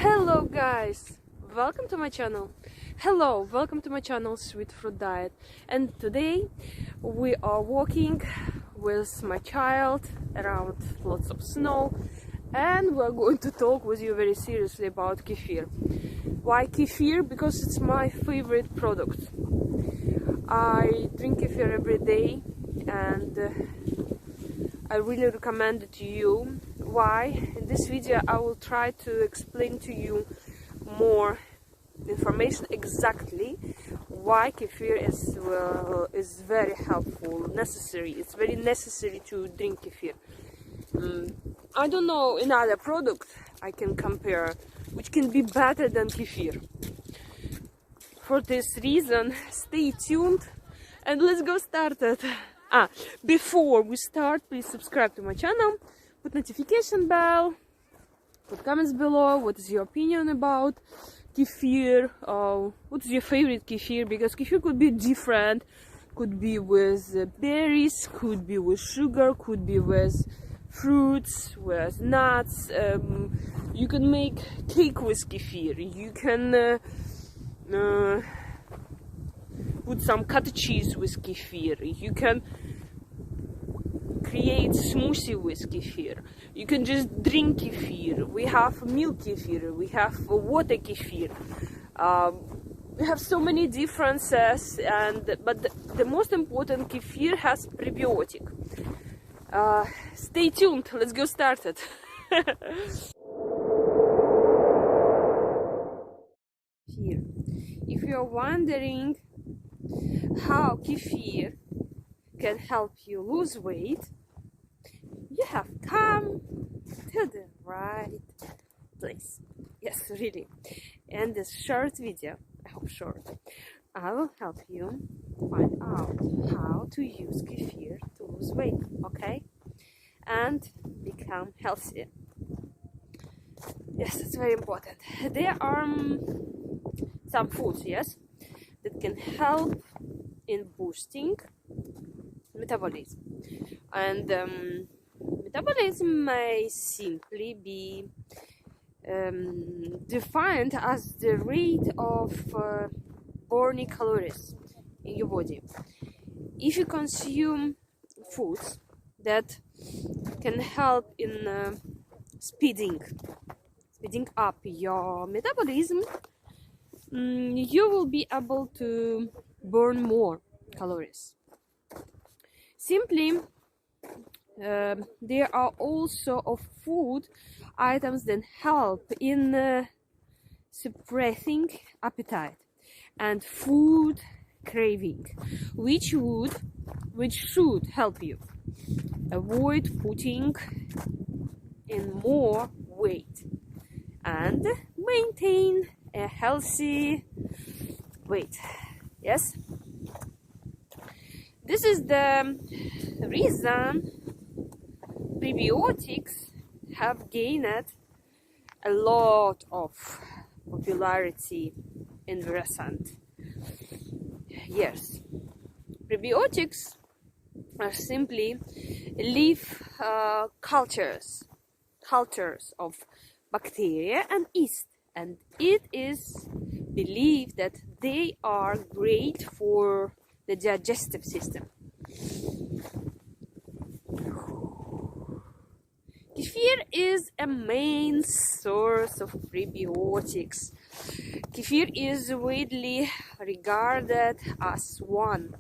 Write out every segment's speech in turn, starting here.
Hello guys, welcome to my channel. Welcome to my channel Sweet Fruit Diet. And today we are walking with my child around lots of snow, and we're going to talk with you very seriously about kefir. Why kefir? Because it's my favorite product. I drink kefir every day, and I really recommend it to you. Why? In this video I will try to explain to you more information exactly why kefir is very helpful, necessary. It's very necessary to drink kefir. I don't know another product I can compare which can be better than kefir. For this reason, stay tuned and let's go started. Before we start, please subscribe to my channel, put notification bell, put comments below. What is your opinion about kefir? What is your favorite kefir? Because kefir could be different, could be with berries, could be with sugar, could be with fruits, with nuts. You can make cake with kefir. You can put some cottage cheese with kefir. You can create smoothie with kefir. You can just drink kefir. We have milk kefir. We have water kefir. We have so many differences, but the most important, kefir has probiotic. Stay tuned. Let's go started. Here, if you're wondering how kefir can help you lose weight, you have come to the right place. Yes, really. In this short video, I hope short, I will help you find out how to use kefir to lose weight, okay? And become healthier. Yes, it's very important. There are some foods, yes, that can help in boosting metabolism. And metabolism may simply be defined as the rate of burning calories in your body. If you consume foods that can help in speeding up your metabolism, you will be able to burn more calories. Simply, there are also food items that help in suppressing appetite and food craving, which should help you avoid putting in more weight and maintain a healthy weight. Yes, this is the reason probiotics have gained a lot of popularity in the recent years. Probiotics are simply live cultures of bacteria and yeast, and it is believed that they are great for the digestive system. Kefir is a main source of probiotics. Kefir is widely regarded as one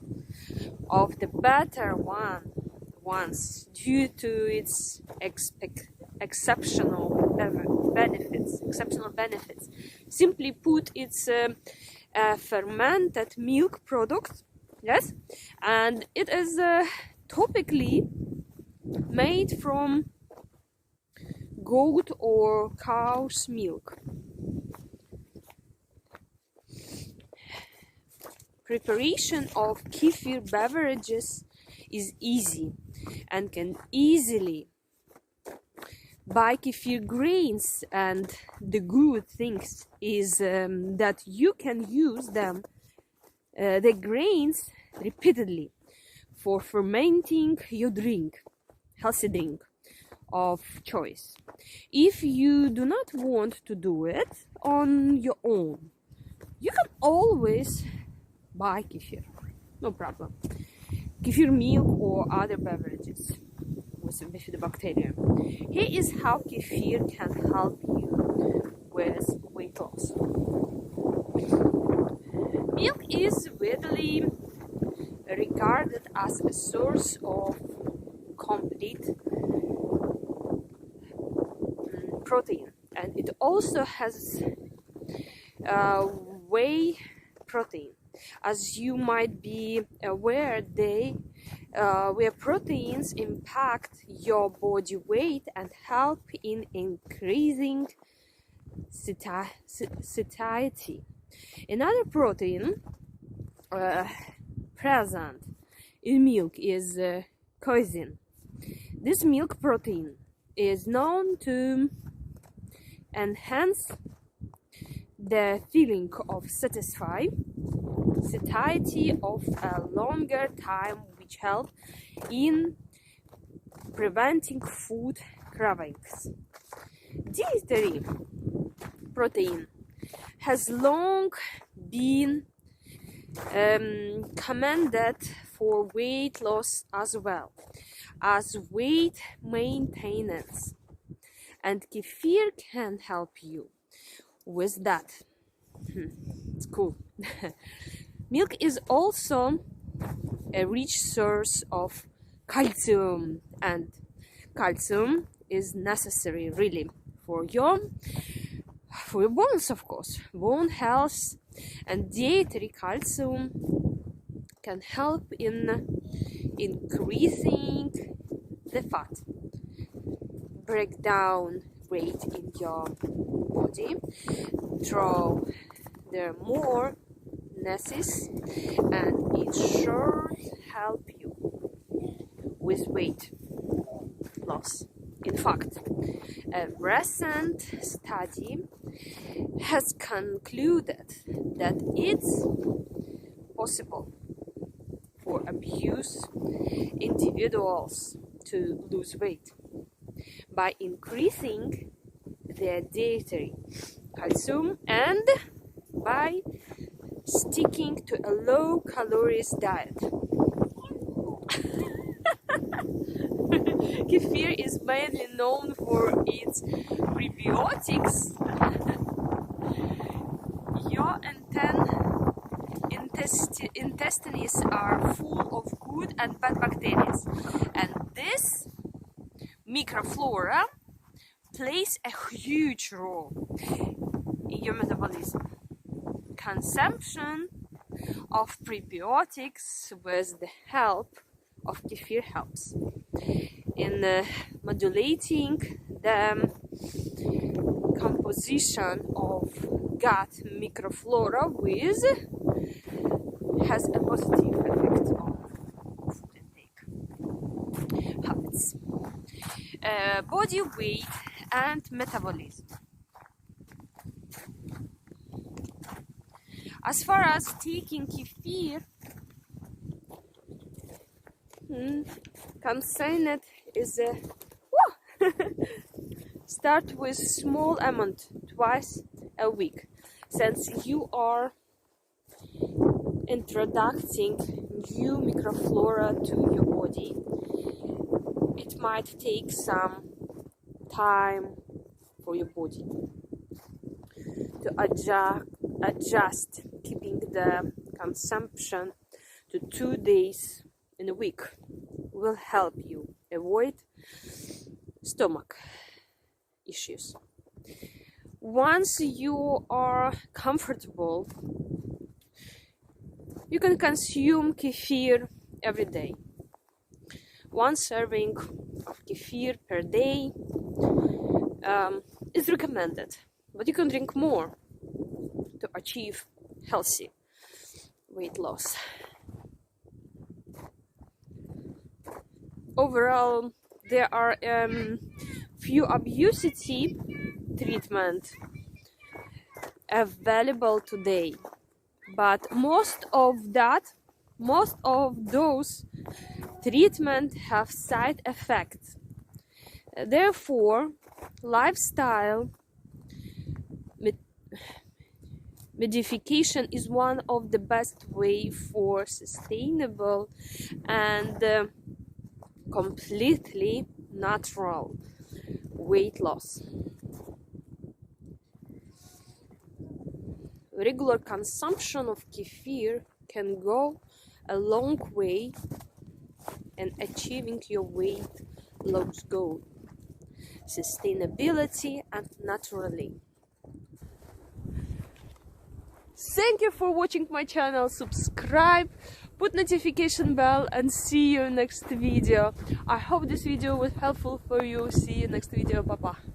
of the better ones due to its exceptional benefits. Simply put, it's a fermented milk product, yes, and it is topically made from goat or cow's milk. Preparation of kefir beverages is easy and can easily buy kefir grains, and the good things is that you can use them, the grains, repeatedly for fermenting your drink, healthy drink. of choice. If you do not want to do it on your own, you can always buy kefir, no problem. Kefir milk or other beverages with bifidobacterium. Here is how kefir can help you with weight loss. Milk is widely regarded as a source of complete protein, and it also has whey protein. As you might be aware, whey proteins impact your body weight and help in increasing satiety. Another protein present in milk is casein. This milk protein is known to enhance the feeling of satiety of a longer time, which help in preventing food cravings. Dietary protein has long been commended for weight loss as well as weight maintenance, and kefir can help you with that. It's cool. Milk is also a rich source of calcium, and calcium is necessary really for your bones, of course, bone health, and dietary calcium can help in increasing the fat, break down weight in your body, draw there more necessities, and it sure help you with weight loss. In fact, a recent study has concluded that it's possible for abuse individuals to lose weight by increasing their dietary calcium and by sticking to a low calories diet. Kefir is mainly known for its probiotics. Your intestines are full of good and bad bacteria, and this microflora plays a huge role in your metabolism. Consumption of probiotics with the help of kefir helps in modulating the composition of gut microflora, which has a positive effect on food intake habits, body weight, and metabolism. As far as taking kefir, consigned is a start with small amount twice a week, since you are introducing new microflora to your body. It might take some time for your body to adjust, keeping the consumption to 2 days in a week will help you avoid stomach issues. Once you are comfortable, you can consume kefir every day. One serving of kefir per day is recommended, but you can drink more to achieve healthy weight loss. Overall, there are few obesity treatments available today, but most of those treatments have side effects Therefore, lifestyle modification is one of the best way for sustainable and completely natural weight loss. Regular consumption of kefir can go a long way in achieving your weight loss goal, sustainability and naturally. Thank you for watching my channel. Subscribe, put notification bell, and see you next video. I hope this video was helpful for you. See you next video. Bye bye.